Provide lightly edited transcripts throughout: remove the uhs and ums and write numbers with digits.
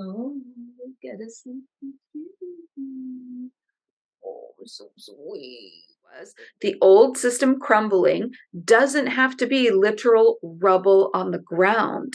Oh, gotta see. Oh, so sweet. Was the old system crumbling doesn't have to be literal rubble on the ground.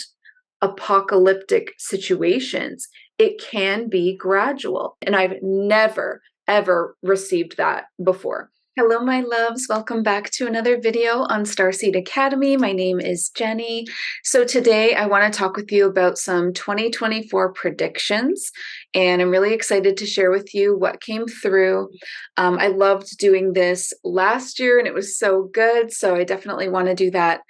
Apocalyptic situations, it can be gradual. And I've never, ever received that before. Hello, my loves. Welcome back to another video on Starseed Academy. My name is Jenny. So today I want to talk with you about some 2024 predictions, and I'm really excited to share with you what came through. I loved doing this last year and it was so good, so I definitely want to do that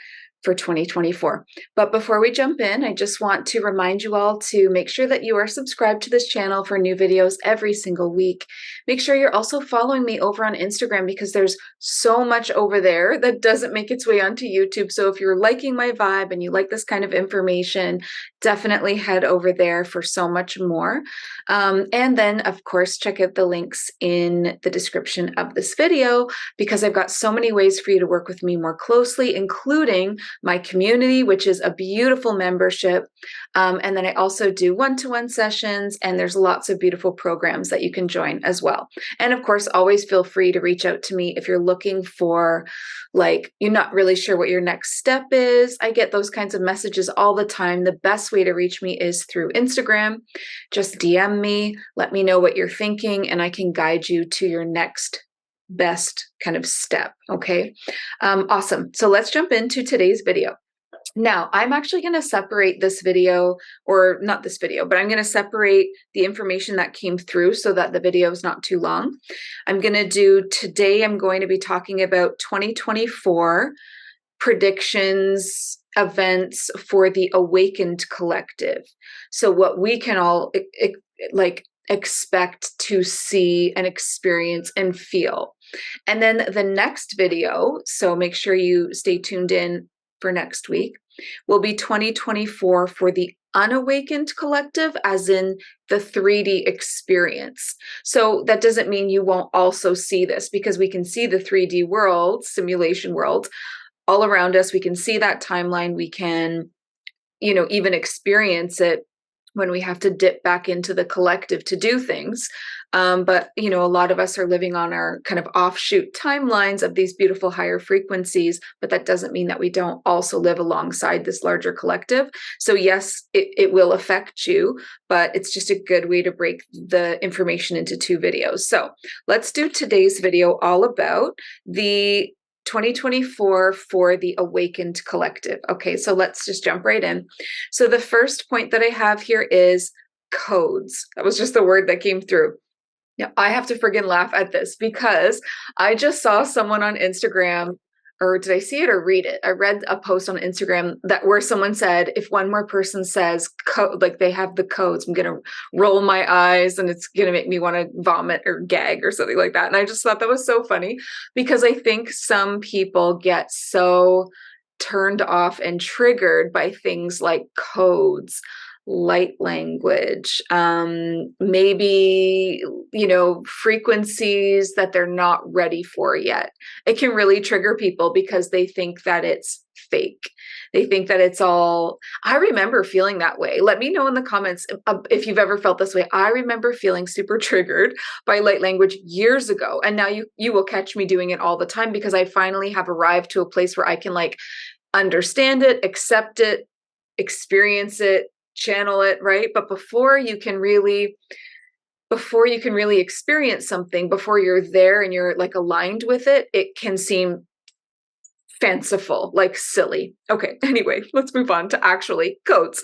for 2024. But before we jump in, I just want to remind you all to make sure that you are subscribed to this channel for new videos every single week. Make sure you're also following me over on Instagram because there's so much over there that doesn't make its way onto YouTube. So if you're liking my vibe and you like this kind of information, definitely head over there for so much more. And then, of course, check out the links in the description of this video because I've got so many ways for you to work with me more closely, including my community, which is a beautiful membership. And then I also do one-to-one sessions, and there's lots of beautiful programs that you can join as well. And of course, always feel free to reach out to me if you're looking for, like, you're not really sure what your next step is. I get those kinds of messages all the time. The best way to reach me is through Instagram. Just DM me, let me know what you're thinking, and I can guide you to your next best kind of step. Okay. Awesome. So let's jump into today's video. Now, I'm actually going to separate this video, or not this video, but I'm going to separate the information that came through so that the video is not too long. I'm going to do today, I'm going to be talking about 2024 predictions, events for the Awakened Collective. So what we can all like expect to see and experience and feel. And then the next video, so make sure you stay tuned in for next week, will be 2024 for the Unawakened Collective, as in the 3D experience. So that doesn't mean you won't also see this, because we can see the 3D world, simulation world, all around us. We can see that timeline. We can, even experience it when we have to dip back into the collective to do things. But, a lot of us are living on our kind of offshoot timelines of these beautiful higher frequencies, but that doesn't mean that we don't also live alongside this larger collective. So yes, it will affect you, but it's just a good way to break the information into two videos. So let's do today's video all about the 2024 for the Awakened Collective. Okay, so let's just jump right in. So the first point that I have here is codes. That was just the word that came through. Now, I have to friggin' laugh at this because I just saw someone on Instagram, or did I see it or read it? I read a post on Instagram where someone said, if one more person says like they have the codes, I'm gonna roll my eyes and it's gonna make me want to vomit or gag or something like that. And I just thought that was so funny because I think some people get so turned off and triggered by things like codes, light language, maybe, frequencies that they're not ready for yet. It can really trigger people because they think that it's fake. They think that it's all, I remember feeling that way. Let me know in the comments if you've ever felt this way. I remember feeling super triggered by light language years ago. And now you will catch me doing it all the time because I finally have arrived to a place where I can understand it, accept it, experience it, channel it, right? But before you can really experience something, before you're there and you're aligned with it, it can seem fanciful, like silly. Okay, anyway, let's move on to actually codes.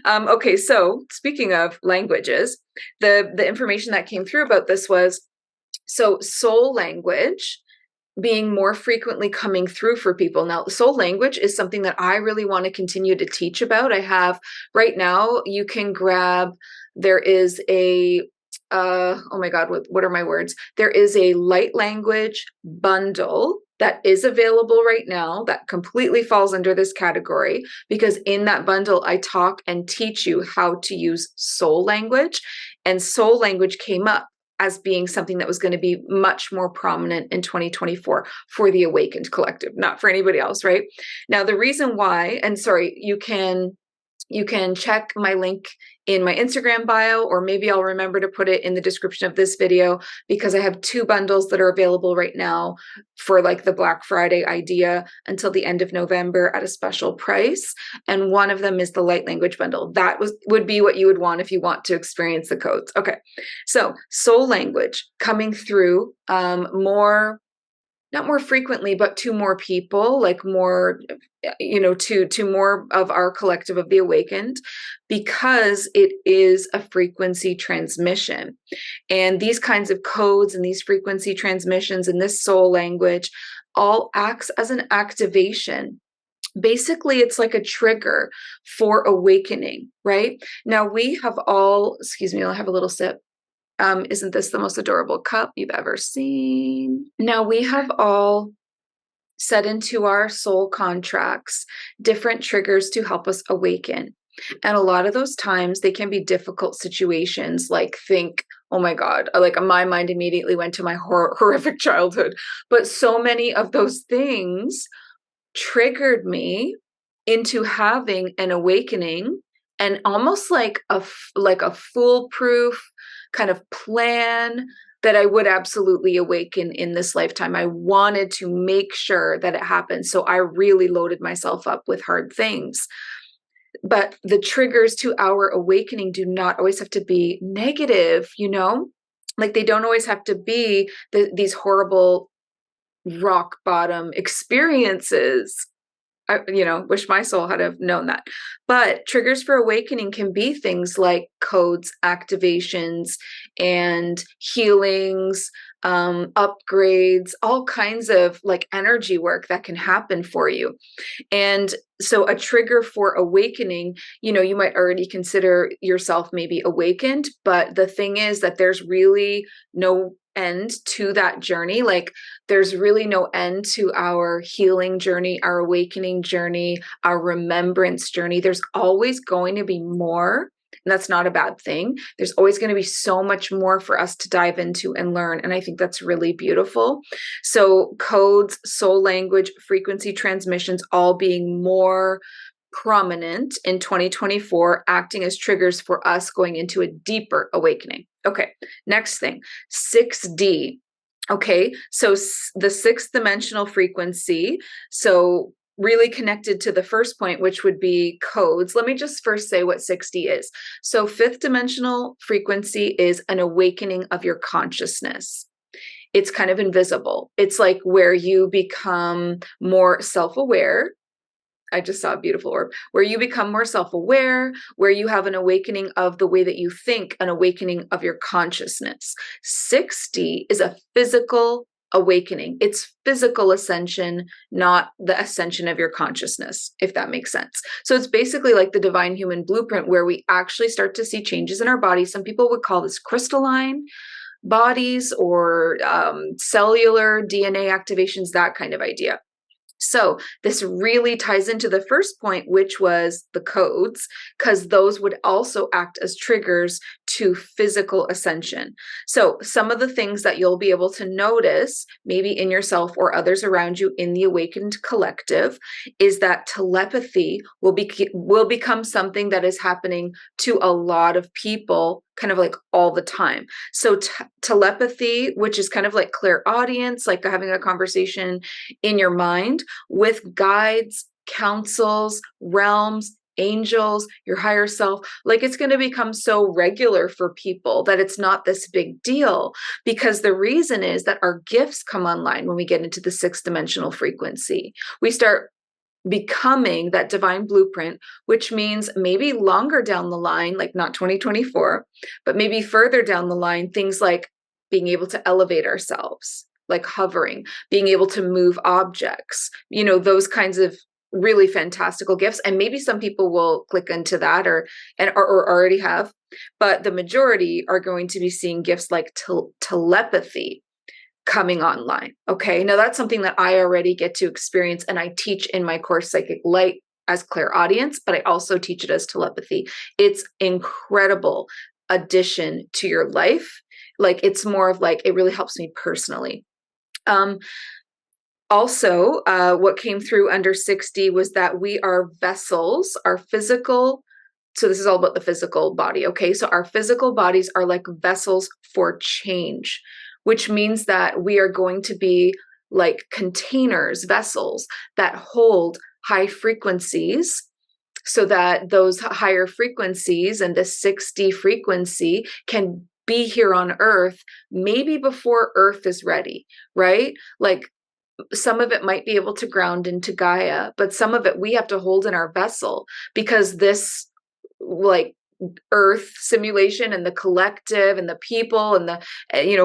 Okay, so speaking of languages, the information that came through about this was, so soul language being more frequently coming through for people. Now, soul language is something that I really want to continue to teach about. I have right now, you can grab, there is a, oh my God, what are my words? There is a light language bundle that is available right now that completely falls under this category, because in that bundle, I talk and teach you how to use soul language, and soul language came up as being something that was going to be much more prominent in 2024 for the Awakened Collective, not for anybody else, right? Now, the reason why, and sorry, you can You can check my link in my Instagram bio, or maybe I'll remember to put it in the description of this video, because I have 2 bundles that are available right now for like the Black Friday idea until the end of November at a special price. And one of them is the light language bundle. That would be what you would want if you want to experience the codes. Okay, so soul language coming through more, not more frequently, but to more people, like more, to more of our collective of the awakened, because it is a frequency transmission. And these kinds of codes and these frequency transmissions and this soul language all acts as an activation. Basically, it's like a trigger for awakening, right? Now we have all, excuse me, I'll have a little sip. Isn't this the most adorable cup you've ever seen? Now we have all set into our soul contracts different triggers to help us awaken. And a lot of those times they can be difficult situations, like think, oh my God, like my mind immediately went to my horrific childhood. But so many of those things triggered me into having an awakening, and almost like a foolproof kind of plan that I would absolutely awaken in this lifetime. I wanted to make sure that it happened. So I really loaded myself up with hard things. But the triggers to our awakening do not always have to be negative, like they don't always have to be these horrible rock bottom experiences. I, wish my soul had have known that. But triggers for awakening can be things like codes, activations, and healings, upgrades, all kinds of like energy work that can happen for you. And so a trigger for awakening, you might already consider yourself maybe awakened, but the thing is that there's really no end to that journey. Like there's really no end to our healing journey, our awakening journey, our remembrance journey. There's always going to be more. And that's not a bad thing. There's always going to be so much more for us to dive into and learn. And I think that's really beautiful. So codes, soul language, frequency transmissions, all being more prominent in 2024, acting as triggers for us going into a deeper awakening. Okay, next thing, 6D. Okay, so the 6th dimensional frequency. So really connected to the first point, which would be codes. Let me just first say what 6D is. So 5th dimensional frequency is an awakening of your consciousness. It's kind of invisible. It's like where you become more self-aware. I just saw a beautiful orb, where you become more self-aware, where you have an awakening of the way that you think, an awakening of your consciousness. 6D is a physical awakening. It's physical ascension, not the ascension of your consciousness, if that makes sense. So it's basically like the divine human blueprint, where we actually start to see changes in our body. Some people would call this crystalline bodies, or cellular DNA activations, that kind of idea. So this really ties into the first point, which was the codes, because those would also act as triggers to physical ascension. So some of the things that you'll be able to notice, maybe in yourself or others around you in the awakened collective, is that telepathy will become something that is happening to a lot of people, kind of like all the time. So telepathy, which is kind of like clairaudience, like having a conversation in your mind with guides, councils, realms, angels, your higher self, like it's going to become so regular for people that it's not this big deal, because the reason is that our gifts come online when we get into the 6th dimensional frequency. We start becoming that divine blueprint, which means maybe longer down the line, like not 2024, but maybe further down the line, things like being able to elevate ourselves, like hovering, being able to move objects, those kinds of really fantastical gifts. And maybe some people will click into that or already have, but the majority are going to be seeing gifts like telepathy coming online. Okay, now that's something that I already get to experience, and I teach in my course Psychic Light as clairaudience, but I also teach it as telepathy. It's incredible addition to your life. Like it's more of like, it really helps me personally. Also, what came through under 6D was that we are vessels, our physical So this is all about the physical body. Okay. So our physical bodies are like vessels for change, which means that we are going to be like containers, vessels that hold high frequencies, so that those higher frequencies and the 6D frequency can be here on Earth, maybe before Earth is ready, right? Like some of it might be able to ground into Gaia, but some of it we have to hold in our vessel, because this, like, Earth simulation and the collective and the people and the,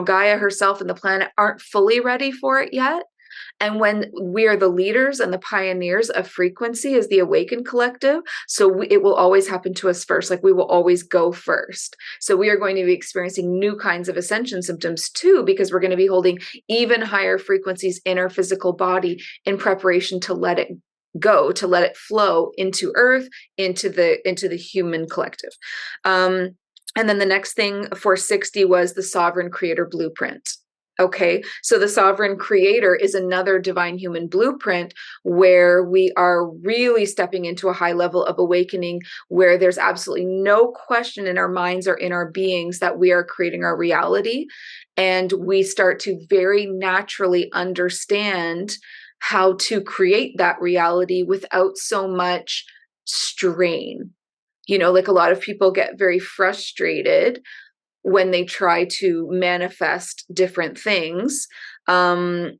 Gaia herself and the planet aren't fully ready for it yet. And when we are the leaders and the pioneers of frequency as the awakened collective, so it will always happen to us first. Like we will always go first. So we are going to be experiencing new kinds of ascension symptoms too, because we're going to be holding even higher frequencies in our physical body in preparation to let it go, to let it flow into Earth, into the human collective. And then the next thing for 6D was the sovereign creator blueprint. Okay, so the sovereign creator is another divine human blueprint where we are really stepping into a high level of awakening, where there's absolutely no question in our minds or in our beings that we are creating our reality. And we start to very naturally understand how to create that reality without so much strain. Like a lot of people get very frustrated when they try to manifest different things. And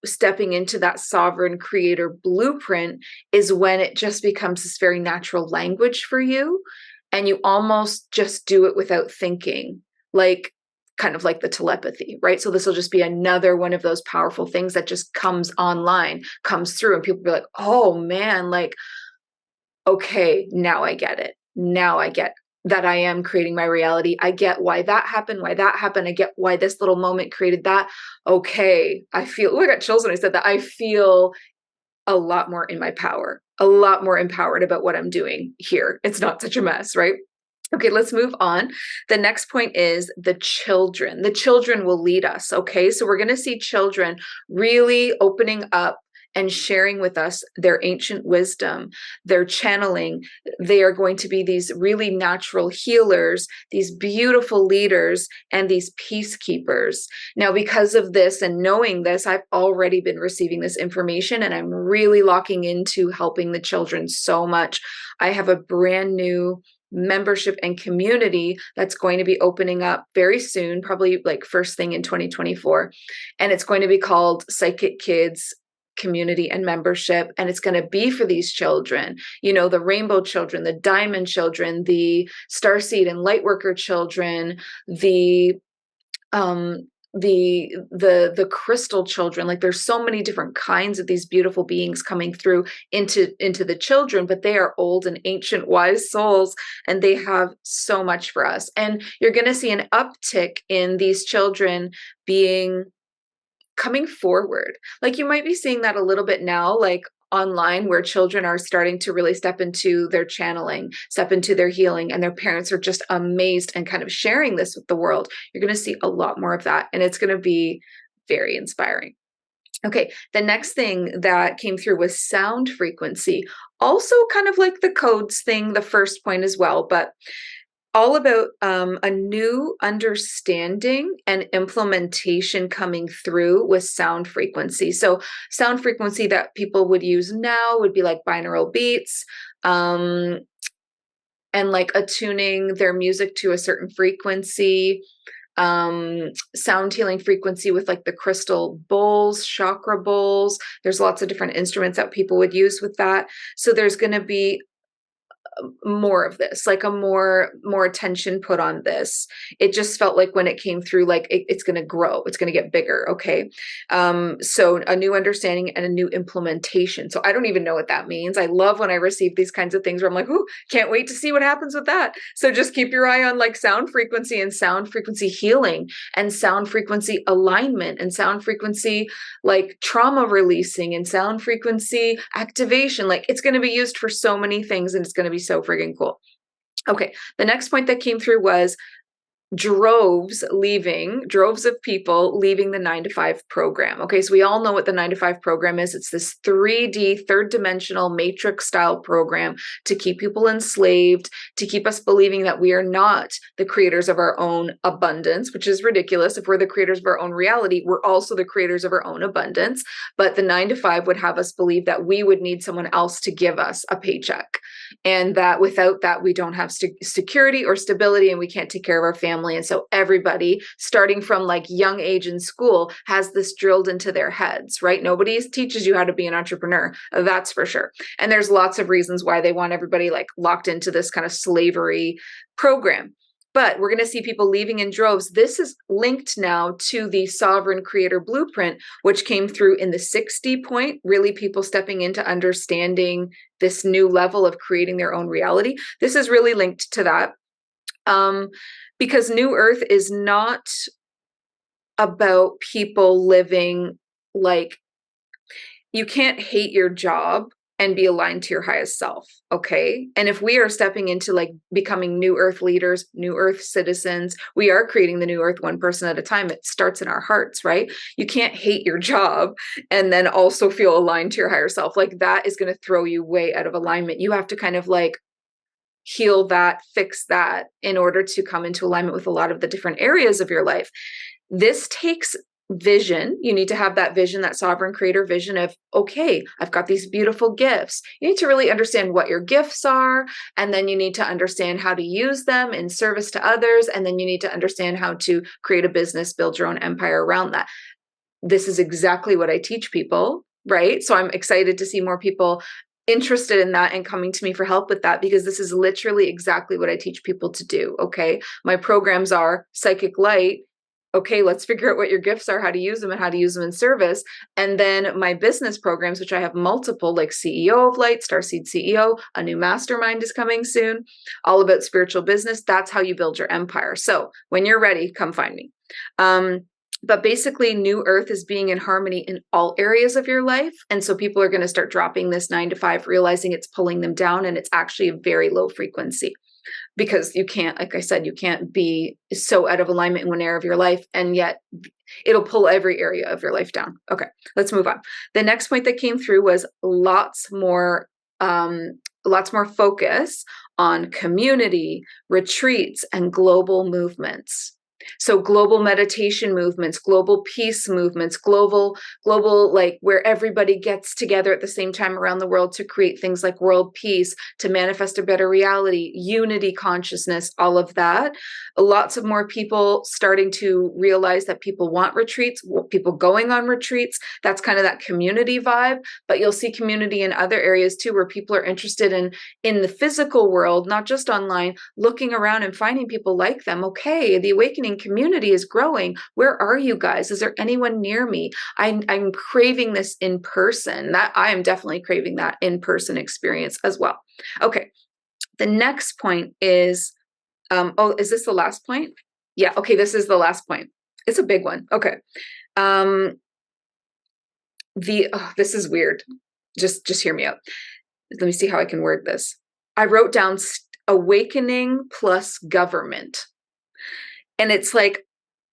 stepping into that sovereign creator blueprint is when it just becomes this very natural language for you. And you almost just do it without thinking, like kind of like the telepathy, right? So this will just be another one of those powerful things that just comes online, comes through, and people be like, oh man, like, okay, now I get it. Now I get that I am creating my reality. I get why that happened, why that happened. I get why this little moment created that. Okay, I feel, I got chills when I said that. I feel a lot more in my power, a lot more empowered about what I'm doing here. It's not such a mess, right? Okay, let's move on. The next point is the children. The children will lead us. Okay, so we're going to see children really opening up and sharing with us their ancient wisdom, their channeling. They are going to be these really natural healers, these beautiful leaders, and these peacekeepers. Now, because of this and knowing this, I've already been receiving this information, and I'm really locking into helping the children so much. I have a brand new membership and community that's going to be opening up very soon, probably like first thing in 2024. And it's going to be called Psychic Kids Community and Membership. And it's going to be for these children, the rainbow children, the diamond children, the starseed and lightworker children, the crystal children. Like there's so many different kinds of these beautiful beings coming through into the children, but they are old and ancient wise souls, and they have so much for us. And you're going to see an uptick in these children coming forward. Like you might be seeing that a little bit now, like online, where children are starting to really step into their channeling, step into their healing, and their parents are just amazed and kind of sharing this with the world. You're going to see a lot more of that, and it's going to be very inspiring. Okay, the next thing that came through was sound frequency. Also kind of like the codes thing, the first point as well, but all about a new understanding and implementation coming through with sound frequency. So sound frequency that people would use now would be like binaural beats, and like attuning their music to a certain frequency, sound healing frequency with like the crystal bowls, chakra bowls. There's lots of different instruments that people would use with that. So there's going to be more of this, like a more attention put on this. It just felt like when it came through, like it's going to grow, it's going to get bigger. Okay. So a new understanding and a new implementation. So I don't even know what that means. I love when I receive these kinds of things where I'm like, oh, can't wait to see what happens with that. So just keep your eye on like sound frequency and sound frequency healing and sound frequency alignment and sound frequency like trauma releasing and sound frequency activation. Like it's going to be used for so many things, and it's going to be so friggin' cool. Okay, the next point that came through was droves of people leaving the 9 to 5 program. Okay, so we all know what the 9 to 5 program is. It's this 3D, third dimensional matrix style program to keep people enslaved, to keep us believing that we are not the creators of our own abundance, which is ridiculous. If we're the creators of our own reality, we're also the creators of our own abundance. But the 9 to 5 would have us believe that we would need someone else to give us a paycheck, and that without that, we don't have security or stability, and we can't take care of our family. And so everybody, starting from like young age in school, has this drilled into their heads, right? Nobody teaches you how to be an entrepreneur, that's for sure. And there's lots of reasons why they want everybody like locked into this kind of slavery program. But we're going to see people leaving in droves. This is linked now to the Sovereign Creator Blueprint, which came through in the 60 point, really people stepping into understanding this new level of creating their own reality. This is really linked to that. Because New Earth is not about people living like, you can't hate your job and be aligned to your highest self, okay? And if we are stepping into like becoming New Earth leaders, New Earth citizens, we are creating the New Earth one person at a time. It starts in our hearts, right? You can't hate your job and then also feel aligned to your higher self. Like that is going to throw you way out of alignment. You have to kind of like heal that, fix that in order to come into alignment with a lot of the different areas of your life. This takes vision. You need to have that vision, that sovereign creator vision of, okay, I've got these beautiful gifts. You need to really understand what your gifts are. And then you need to understand how to use them in service to others. And then you need to understand how to create a business, build your own empire around that. This is exactly what I teach people, right? So I'm excited to see more people interested in that and coming to me for help with that, because this is literally exactly what I teach people to do. Okay. My programs are psychic light. Okay, let's figure out what your gifts are, how to use them, and how to use them in service. And then my business programs, which I have multiple, like CEO of Light, Starseed CEO, a new mastermind is coming soon, all about spiritual business. That's how you build your empire. So when you're ready, come find me. But basically, New Earth is being in harmony in all areas of your life. And so people are going to start dropping this 9 to 5, realizing it's pulling them down, and it's actually a very low frequency. Because you can't, like I said, you can't be so out of alignment in one area of your life, and yet it'll pull every area of your life down. Okay, let's move on. The next point that came through was lots more focus on community, retreats, and global movements. So global meditation movements, global peace movements, global, like where everybody gets together at the same time around the world to create things like world peace, to manifest a better reality, unity consciousness, all of that. Lots of more people starting to realize that people want retreats, people going on retreats. That's kind of that community vibe, but you'll see community in other areas too, where people are interested in the physical world, not just online, looking around and finding people like them. Okay, the awakening community is growing. Where are you guys? Is there anyone near me? I'm craving this in person. That I am definitely craving that in-person experience as well. Okay, the next point is, is this the last point? Yeah, okay, this is the last point. It's a big one. Okay. This is weird. Just hear me out. Let me see how I can word this. I wrote down awakening plus government. And it's like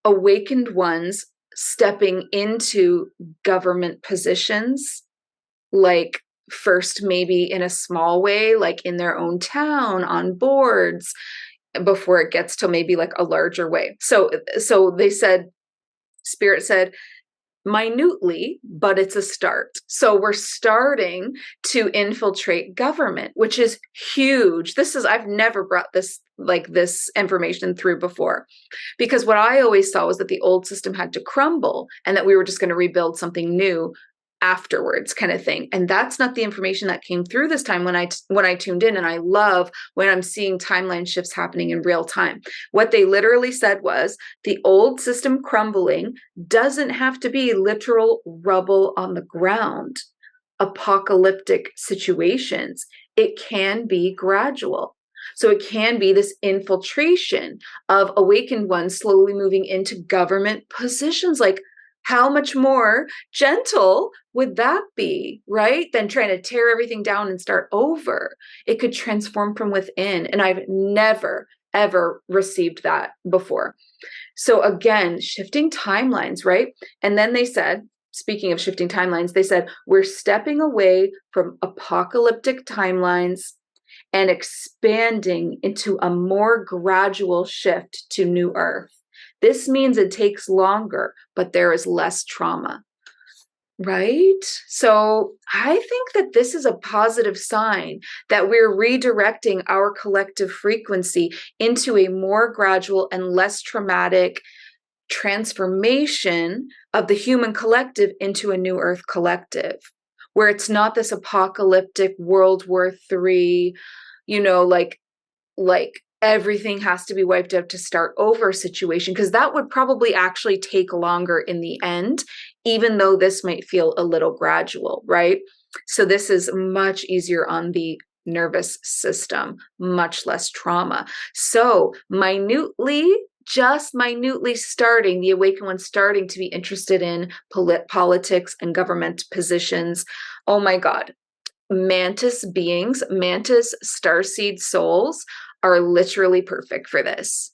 awakened ones stepping into government positions, like first maybe in a small way, like in their own town, on boards, before it gets to maybe like a larger way. So they said, Spirit said, minutely, but it's a start. So we're starting to infiltrate government, which is huge. I've never brought this information through before, because what I always saw was that the old system had to crumble and that we were just going to rebuild something new afterwards, kind of thing. And that's not the information that came through this time when I tuned in. And I love when I'm seeing timeline shifts happening in real time. What they literally said was the old system crumbling doesn't have to be literal rubble on the ground, apocalyptic situations. It can be gradual. So it can be this infiltration of awakened ones slowly moving into government positions. Like, How much more gentle would that be, right? Than trying to tear everything down and start over. It could transform from within. And I've never, ever received that before. So again, shifting timelines, right? And then they said, speaking of shifting timelines, they said, we're stepping away from apocalyptic timelines and expanding into a more gradual shift to new earth. This means it takes longer, but there is less trauma, right? So I think that this is a positive sign that we're redirecting our collective frequency into a more gradual and less traumatic transformation of the human collective into a new earth collective, where it's not this apocalyptic World War III, like everything has to be wiped out to start over situation, because that would probably actually take longer in the end, even though this might feel a little gradual, right? So this is much easier on the nervous system, much less trauma. So just minutely starting, the awakened ones starting to be interested in politics and government positions. Oh my God. Mantis beings, mantis starseed souls are literally perfect for this.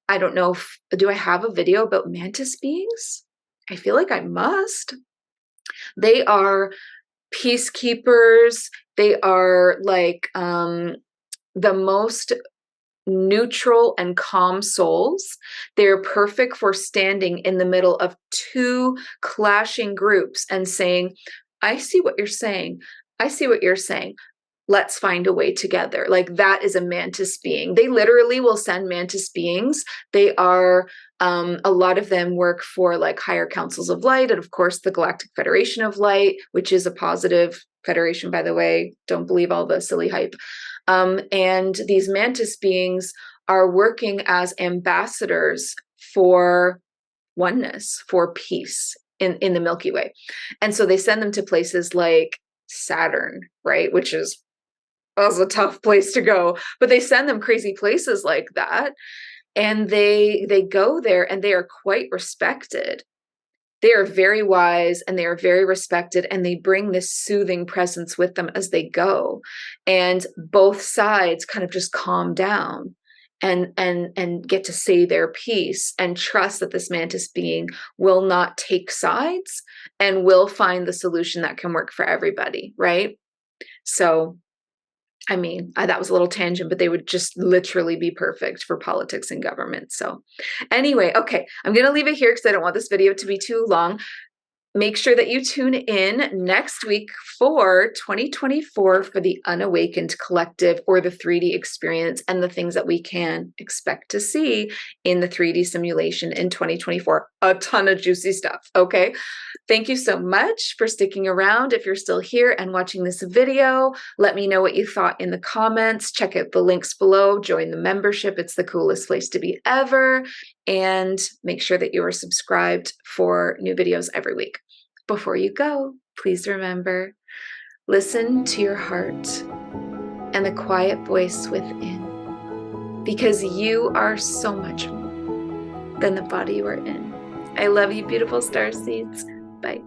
I don't know do I have a video about mantis beings? I feel like I must. They are peacekeepers. They are like the most neutral and calm souls. They're perfect for standing in the middle of two clashing groups and saying, I see what you're saying. I see what you're saying. Let's find a way together. Like that is a mantis being. They literally will send mantis beings. They are, a lot of them work for like higher councils of light, and of course the Galactic Federation of Light, which is a positive federation, by the way. Don't believe all the silly hype. And these mantis beings are working as ambassadors for oneness, for peace in the Milky Way. And so they send them to places like Saturn, right? Which is a tough place to go, but they send them crazy places like that. And they go there and they are quite respected. They are very wise and they are very respected, and they bring this soothing presence with them as they go. And both sides kind of just calm down and get to say their piece and trust that this mantis being will not take sides and will find the solution that can work for everybody, right? So I mean, that was a little tangent, but they would just literally be perfect for politics and government. So anyway, okay, I'm going to leave it here because I don't want this video to be too long. Make sure that you tune in next week for 2024 for the Unawakened Collective, or the 3D experience, and the things that we can expect to see in the 3D simulation in 2024. A ton of juicy stuff, okay? Thank you so much for sticking around. If you're still here and watching this video, let me know what you thought in the comments. Check out the links below. Join the membership. It's the coolest place to be ever. And make sure that you are subscribed for new videos every week. Before you go, please remember, listen to your heart and the quiet voice within, because you are so much more than the body you are in. I love you, beautiful star seeds. Bye.